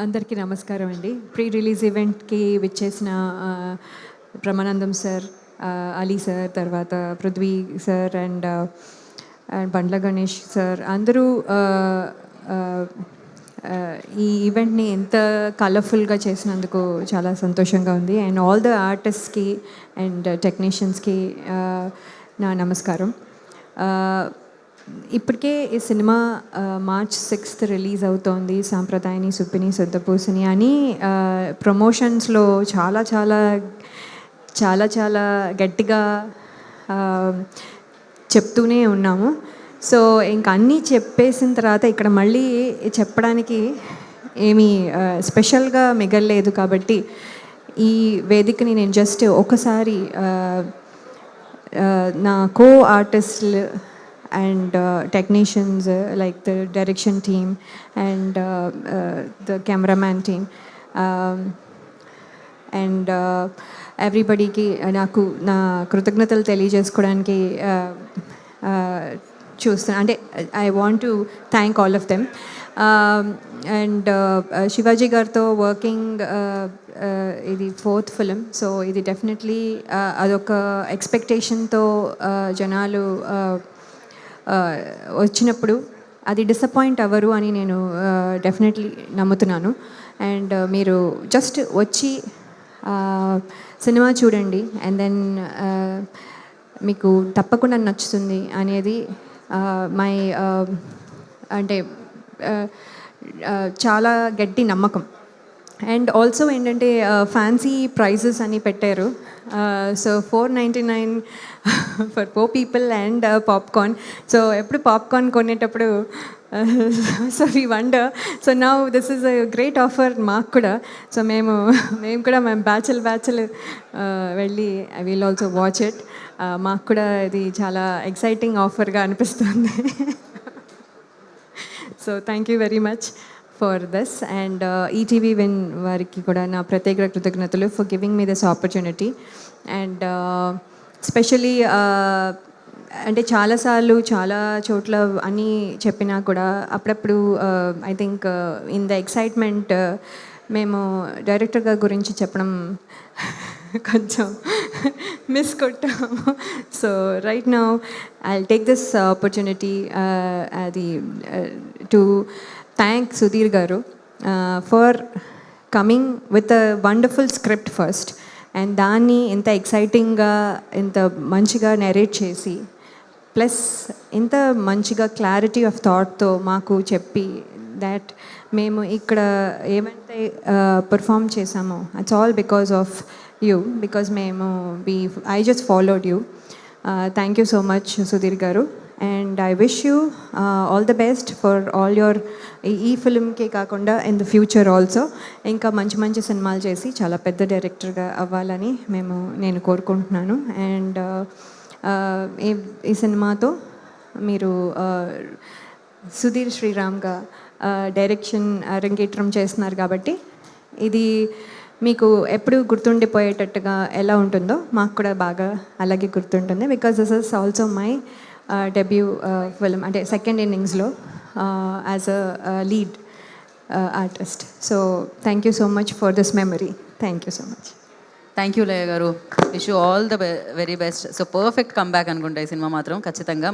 అందరికీ నమస్కారం అండి. ప్రీ రిలీజ్ ఈవెంట్‌కి విచ్చేసిన బ్రహ్మానందం సార్, అలీ సార్, తర్వాత Prithvi sir and Bandla Ganesh sir అందరూ ఈ ఈవెంట్ని ఎంత కలర్ఫుల్గా చేసినందుకు చాలా సంతోషంగా ఉంది. అండ్ ఆల్ ద ఆర్టిస్ట్స్కి అండ్ టెక్నీషియన్స్కి నా నమస్కారం. ఇప్పటికే ఈ సినిమా మార్చ్ 6th రిలీజ్ అవుతోంది. సాంప్రదాయని సుప్పిని శుద్ధపూసని అని ప్రమోషన్స్లో చాలా చాలా చాలా చాలా గట్టిగా చెప్తూనే ఉన్నాము. సో ఇంక అన్నీ చెప్పేసిన తర్వాత ఇక్కడ మళ్ళీ చెప్పడానికి ఏమీ స్పెషల్గా మిగల్లేదు. కాబట్టి ఈ వేదికని నేను జస్ట్ ఒకసారి నా కో ఆర్టిస్టులు and technicians like the direction team and the cameraman team and everybody ki naku na krutajnatalu తెలియజేసుకోవడానికి చూస్తాను. అంటే I want to thank all of them and Shivaji గారితో వర్కింగ్ ఇది 4th ఫిలిం. సో ఇది డెఫినెట్లీ అదొక ఎక్స్పెక్టేషన్తో జనాలు వచ్చినప్పుడు అది డిసప్పాయింట్ అవ్వరు అని నేను డెఫినెట్లీ నమ్ముతున్నాను. అండ్ మీరు జస్ట్ వచ్చి సినిమా చూడండి అండ్ దెన్ మీకు తప్పకుండా నచ్చుతుంది అనేది మై అంటే చాలా గట్టి నమ్మకం. అండ్ ఆల్సో ఏంటంటే ఫ్యాన్సీ ప్రైజెస్ అని పెట్టారు. So 499 for 4 people and popcorn. So ఎప్పుడు పాప్కార్న్ కొనేటప్పుడు so we wonder. So now this is a great offer మాకు కూడా. సో మేము కూడా బ్యాచల్ వెళ్ళి I will also watch it. మాకు కూడా ఇది చాలా ఎక్సైటింగ్ ఆఫర్గా అనిపిస్తుంది. So thank you very much for this. And ETV win వారికి కూడా నా ప్రత్యేక కృతజ్ఞతలు for giving me this opportunity. And specially అంటే చాలాసార్లు చాలా చోట్ల అని చెప్పినా కూడా అప్పుడప్పుడు I think in the excitement మేము డైరెక్టర్ గారి గురించి చెప్పడం కొంచెం మిస్ కొట్టాము. So right now I take this opportunity అది to thank Sudheer garu for coming with a wonderful script first and దాన్ని ఇంత ఎక్సైటింగ్గా ఇంత మంచిగా నెరేట్ చేసి ప్లస్ ఇంత మంచిగా క్లారిటీ ఆఫ్ థాట్తో మాకు చెప్పి దాట్ మేము ఇక్కడ ఏమైతే పర్ఫామ్ చేసామో it's all because of you, because మేము I just followed you. Thank you so much Sudheer garu. And I wish you all the best for all your ఈ ఫిల్మ్కే కాకుండా ఇన్ ద ఫ్యూచర్ ఆల్సో ఇంకా మంచి మంచి సినిమాలు చేసి చాలా పెద్ద డైరెక్టర్గా అవ్వాలని నేను కోరుకుంటున్నాను. అండ్ ఈ సినిమాతో మీరు సుధీర్ శ్రీరామ్గా డైరెక్షన్ అరంగేట్రం చేస్తున్నారు కాబట్టి ఇది మీకు ఎప్పుడు గుర్తుండిపోయేటట్టుగా ఎలా ఉంటుందో మాకు కూడా బాగా అలాగే గుర్తుంటుంది. Because this is also my debut film, అంటే సెకండ్ ఇన్నింగ్స్లో as a lead artist. So thank you so much for this memory. Thank you so much. Thank you Laya garu. Wish you all the very best. So perfect comeback అనుకుంటా ఈ cinema మాత్రం ఖచ్చితంగా.